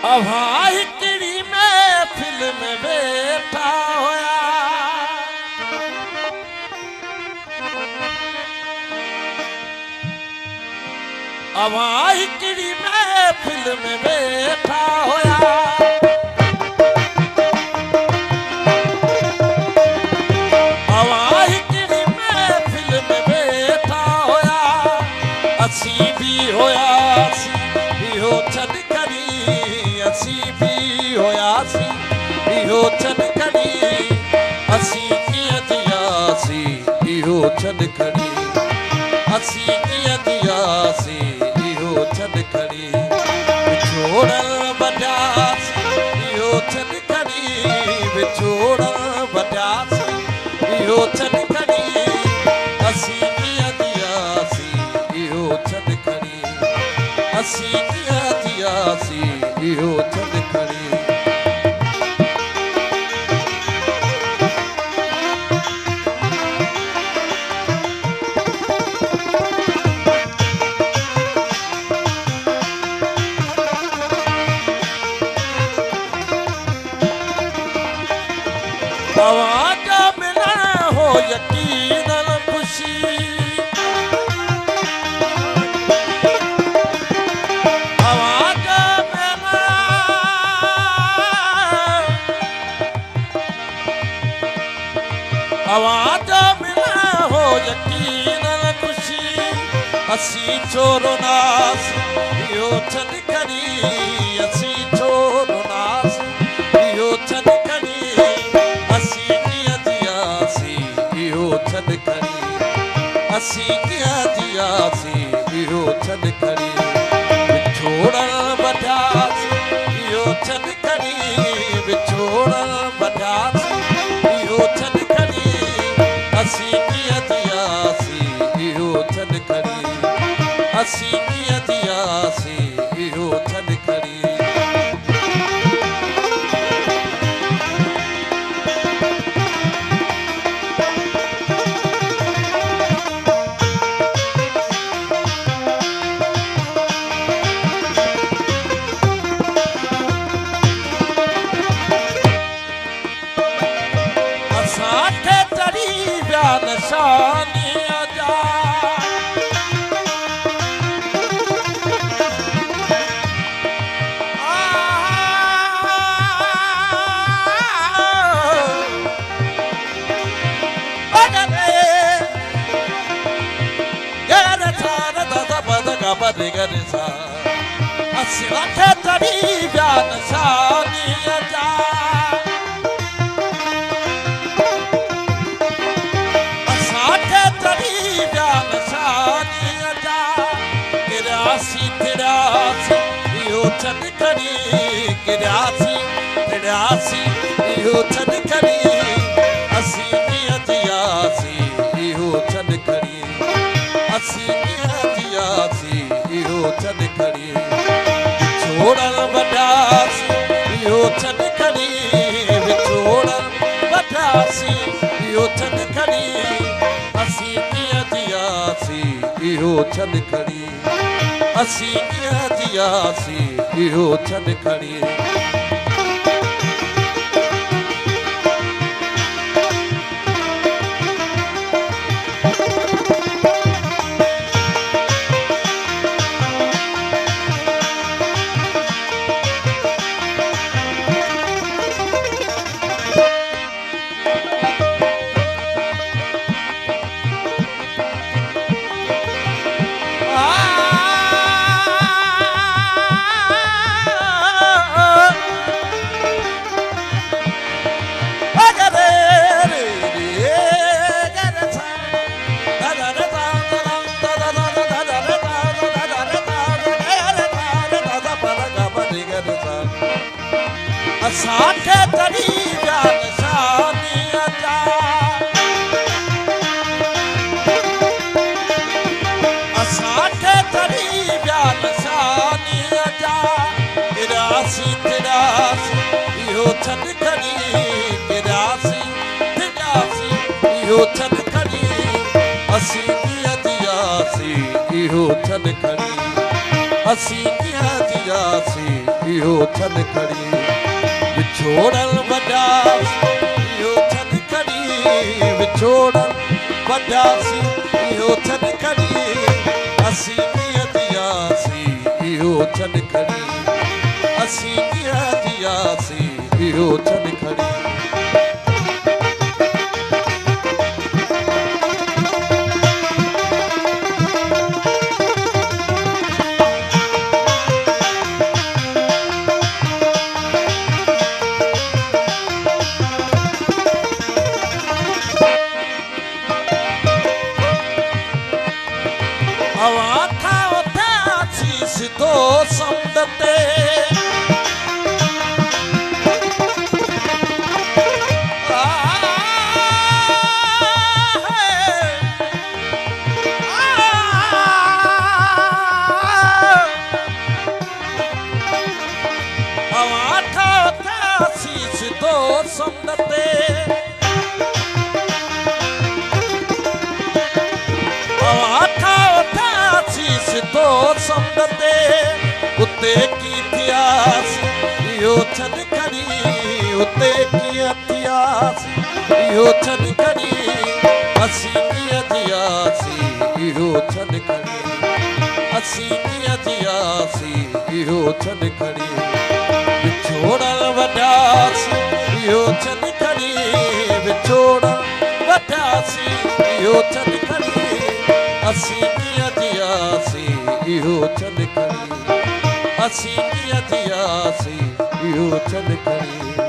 अवा हिकड़ी महफिल में बैठा होया अवा हिकड़ी महफिल में बैठा होया अवा हिकड़ी महफिल में बैठा होया असी भी होया हो छद करी असी भी होयासी इहो छद करी असी कीअं थियासी इहो छद करी असी कीअं थियासी इहो छद करी विछोड़ण बढियासी इहो छद करी विछोड़ण बढियासी इहो छद करी असी कीअं थियासी इहो छद करी असी कीअं थियासी इहो छद करी तव्हांजा मिलण हो यकीनन खुशी तव्हांजा मिलण हो यकीनन खुशी असी छोरो नास इहो छद करी असी छोरो नास इहो छद करी छद करी असी कीअं थियासी इहो छद करी विछोड़ण बढियासी इहो छद करी विछोड़ण बढियासी इहो छद करी असी कीअं थियासी इहो छद करी असी कीअं थियासी इहो छद करी असांखे चढ़ी विया निशानीअ जा असांखे चढ़ी विया निशानीअ जा छद करी गिरासी टिड़ासी इहो छद करी असी कीअं थियासी इहो छद करी असी कीअं थियासी इहो छद करी विछोड़ण बढियासी इहो छद करी विछोड़ण बढियासी इहो छद करी असी कीअं थियासी इहो छद करी असी कीअं थियासी इहो छद करी असांखे चढ़ी विया निशानीअ जा असांखे चढ़ी विया निशानीअ जा गिरासी टिड़ासी इहो छद करी गिरासी टिड़ासी इहो छद करी असी कीअं थियासी इहो छद करी असी कीअं थियासी इहो छन खड़ी विछोड़ल वॾासीं इहो छन खड़ी विछोड़ल वॾासीं इहो छन खड़ी असीं कीअं जियासीं इहो छन खड़ी असीं कीअं जियासीं इहो छन खड़ी हवा था उथासीं सिधो समुंड ते हवा था उथासीं सिधो समुंड ते सिधो समुंड ते उते की थियासीं इहो छन खड़ी उते कीअं थियासीं इहो छन खड़ी असीं कीअं जियासीं इहो छन खड़ी असीं कीअं जियासीं इहो छन खड़ी विछोड़ल वॾासीं इहो छन खड़ी विछोड़ल वॾासीं इहो छन खड़ी असीं कीअं जियासीं इहो छन खड़ी असीं कीअं जियासीं इहो छन खड़ी